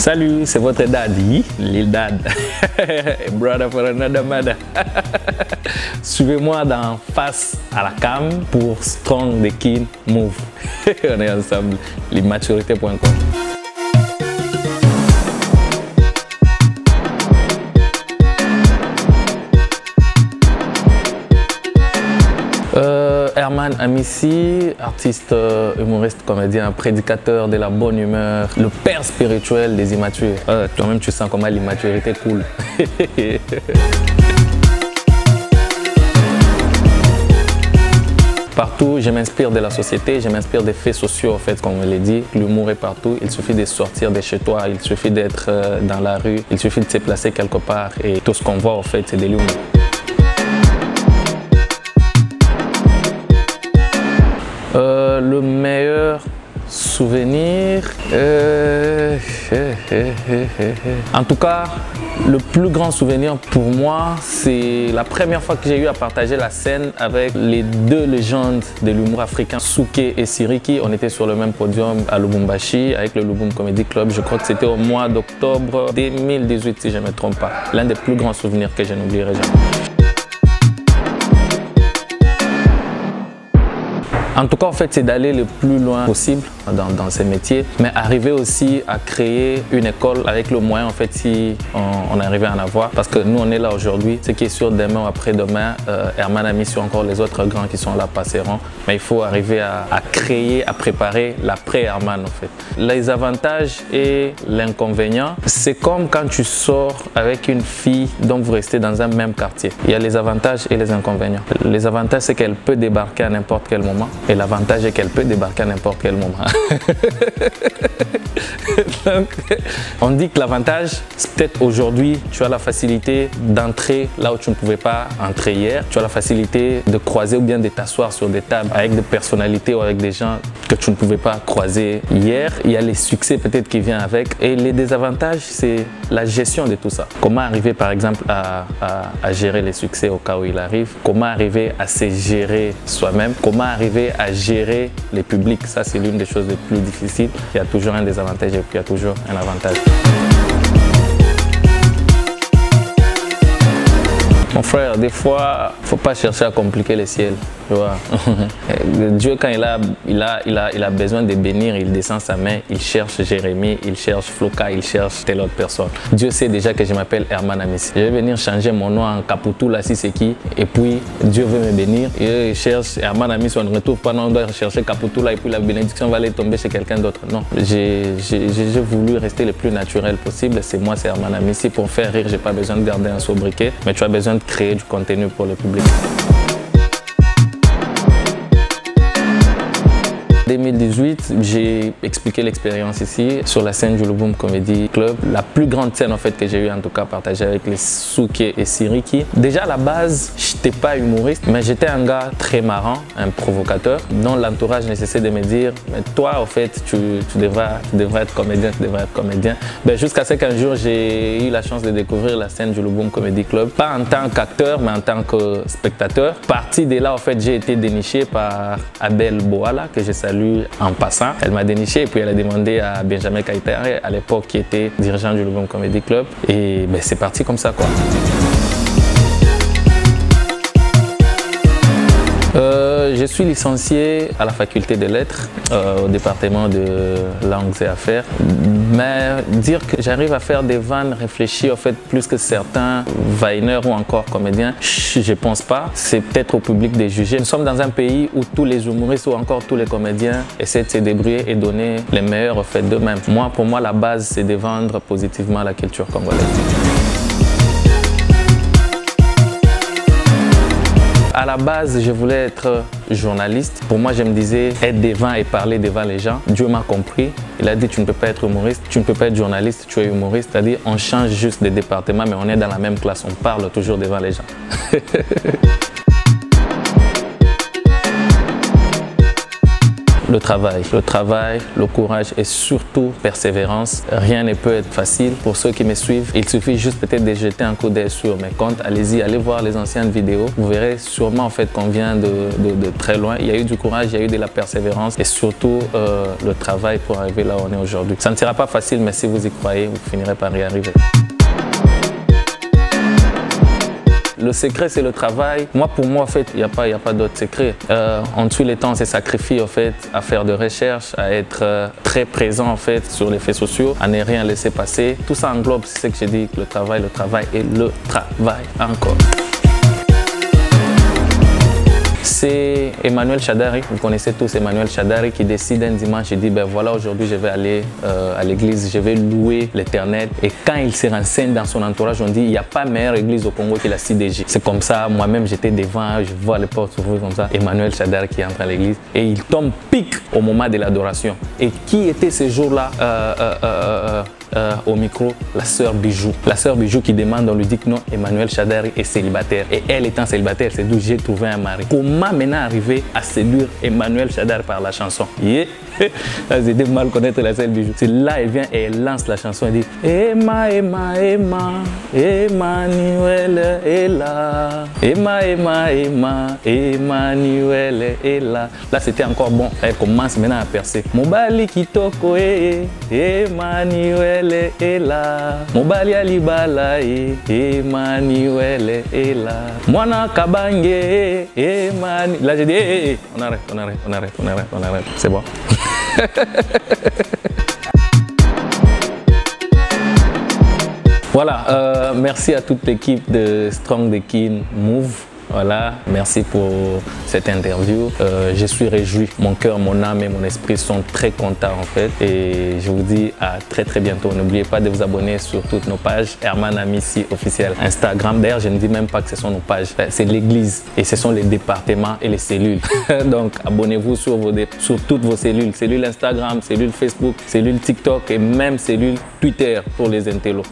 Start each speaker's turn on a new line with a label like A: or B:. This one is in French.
A: Salut, c'est votre daddy, Lil Dad. Brother for another mother. Suivez-moi dans Face à la cam pour Strong the King Move. On est ensemble, l'immaturité.com. Herman Amissi, artiste, humoriste, comédien, prédicateur de la bonne humeur, le père spirituel des immatures. Toi-même, tu sens comment l'immaturité coule. Partout, je m'inspire de la société, je m'inspire des faits sociaux, en fait, comme on l'a dit. L'humour est partout, il suffit de sortir de chez toi, il suffit d'être dans la rue, il suffit de se placer quelque part et tout ce qu'on voit, en fait, c'est de l'humour. Le meilleur souvenir, en tout cas, le plus grand souvenir pour moi, c'est la première fois que j'ai eu à partager la scène avec les deux légendes de l'humour africain, Souké et Siriki. On était sur le même podium à Lubumbashi avec le Lubum Comedy Club. Je crois que c'était au mois d'octobre 2018, si je ne me trompe pas. L'un des plus grands souvenirs que je n'oublierai jamais. En tout cas, en fait, c'est d'aller le plus loin possible dans ces métiers, mais arriver aussi à créer une école avec le moyen, en fait, si on arrivait à en avoir. Parce que nous, on est là aujourd'hui. Ce qui est sûr, demain ou après-demain, Herman Amissi ou encore les autres grands qui sont là passeront. Mais il faut arriver à créer, à préparer l'après-Herman, en fait. Les avantages et l'inconvénient, c'est comme quand tu sors avec une fille dont vous restez dans un même quartier. Il y a les avantages et les inconvénients. Les avantages, c'est qu'elle peut débarquer à n'importe quel moment. Et l'avantage est qu'elle peut débarquer à n'importe quel moment. Donc, on dit que l'avantage, c'est peut-être aujourd'hui, tu as la facilité d'entrer là où tu ne pouvais pas entrer hier. Tu as la facilité de croiser ou bien de t'asseoir sur des tables avec des personnalités ou avec des gens que tu ne pouvais pas croiser hier. Il y a les succès peut-être qui viennent avec. Et les désavantages, c'est la gestion de tout ça. Comment arriver par exemple à gérer les succès au cas où il arrive. Comment arriver à se gérer soi-même. Comment arriver à gérer les publics. Ça, c'est l'une des choses les plus difficiles. Il y a toujours un désavantage et puis il y a toujours un avantage. Mon frère, des fois, il ne faut pas chercher à compliquer le ciel. Tu vois. Dieu, quand il a besoin de bénir, il descend sa main, il cherche Jérémie, il cherche Floka, il cherche telle autre personne. Dieu sait déjà que je m'appelle Herman Amissi. Je vais venir changer mon nom en Caputou, là, si c'est qui. Et puis, Dieu veut me bénir. Et il cherche Herman Amissi, on ne retrouve pas, non, on doit chercher Caputou, là, et puis la bénédiction va aller tomber chez quelqu'un d'autre. Non, j'ai voulu rester le plus naturel possible. C'est moi, c'est Herman Amissi. Pour faire rire, je n'ai pas besoin de garder un sobriquet, mais tu as besoin de créer du contenu pour le public. En 2018, j'ai expliqué l'expérience ici sur la scène du Lubum Comedy Club. La plus grande scène en fait que j'ai eu en tout cas partagée avec les Souké et Siriki. Déjà à la base, je n'étais pas humoriste, mais j'étais un gars très marrant, un provocateur, dont l'entourage ne cessait de me dire « mais toi en fait tu devrais être comédien, tu devrais être comédien ». Jusqu'à ce qu'un jour j'ai eu la chance de découvrir la scène du Lubum Comedy Club, pas en tant qu'acteur mais en tant que spectateur. Parti de là en fait j'ai été déniché par Abel Boala que je salue en passant. Elle m'a déniché et puis elle a demandé à Benjamin Kaitare, à l'époque qui était dirigeant du Lubum Comedy Club. Et c'est parti comme ça quoi. Je suis licencié à la faculté des lettres, au département de langues et affaires. Mais dire que j'arrive à faire des vannes réfléchies, en fait, plus que certains vaineurs ou encore comédiens, je pense pas. C'est peut-être au public de juger. Nous sommes dans un pays où tous les humoristes ou encore tous les comédiens essaient de se débrouiller et donner les meilleurs en fait d'eux-mêmes. Pour moi, la base, c'est de vendre positivement la culture congolaise. À la base, je voulais être journaliste. Pour moi, je me disais être devant et parler devant les gens. Dieu m'a compris. Il a dit tu ne peux pas être humoriste, tu ne peux pas être journaliste, tu es humoriste. C'est-à-dire on change juste de département, mais on est dans la même classe. On parle toujours devant les gens. Le travail, le courage et surtout persévérance. Rien ne peut être facile. Pour ceux qui me suivent, il suffit juste peut-être de jeter un coup d'œil sur mes comptes. Allez-y, allez voir les anciennes vidéos. Vous verrez sûrement en fait qu'on vient de très loin. Il y a eu du courage, il y a eu de la persévérance et surtout le travail pour arriver là où on est aujourd'hui. Ça ne sera pas facile, mais si vous y croyez, vous finirez par y arriver. Le secret, c'est le travail. Pour moi, en fait, il n'y a pas d'autre secret. On tue les temps, on se sacrifie, en fait, à faire de recherche, à être très présent, en fait, sur les faits sociaux, à ne rien laisser passer. Tout ça englobe, c'est ce que j'ai dit, le travail et le travail encore. C'est Emmanuel Chadari, vous connaissez tous Emmanuel Chadari qui décide un dimanche et dit ben voilà, aujourd'hui je vais aller à l'église, je vais louer l'Éternel. Et quand il se renseigne dans son entourage, on dit il n'y a pas meilleure église au Congo que la CDJ. C'est comme ça, moi-même j'étais devant, je vois les portes s'ouvrir comme ça. Emmanuel Chadari qui entre à l'église et il tombe pique au moment de l'adoration. Et qui était ce jour-là au micro? La sœur Bijou. La sœur Bijou qui demande, on lui dit que non, Emmanuel Chadari est célibataire. Et elle étant célibataire, c'est d'où j'ai trouvé un mari. Comment maintenant arriver à séduire Emmanuel Chadari par la chanson? Yeah. J'ai dit mal connaître la sœur Bijou. C'est là, elle vient et elle lance la chanson. Elle dit Emma, Emma, Emma, Emmanuel est là. Emma, Emma, Emma, Emmanuel est là. Là, c'était encore bon. Elle commence maintenant à percer. Mobali kitoko, Emmanuel est là. Mobali alibala, Emmanuel est là. Mwana kabange, Emmanuel. Là, j'ai dit, on arrête. C'est bon. Voilà, merci à toute l'équipe de Strong the King Move. Voilà, merci pour cette interview. Je suis réjoui, mon cœur, mon âme et mon esprit sont très contents en fait. Et je vous dis à très bientôt. N'oubliez pas de vous abonner sur toutes nos pages. Herman Amissi officiel Instagram. D'ailleurs, je ne dis même pas que ce sont nos pages. C'est l'église et ce sont les départements et les cellules. Donc, abonnez-vous sur toutes vos cellules. Cellule Instagram, cellule Facebook, cellule TikTok et même cellule Twitter pour les intellos.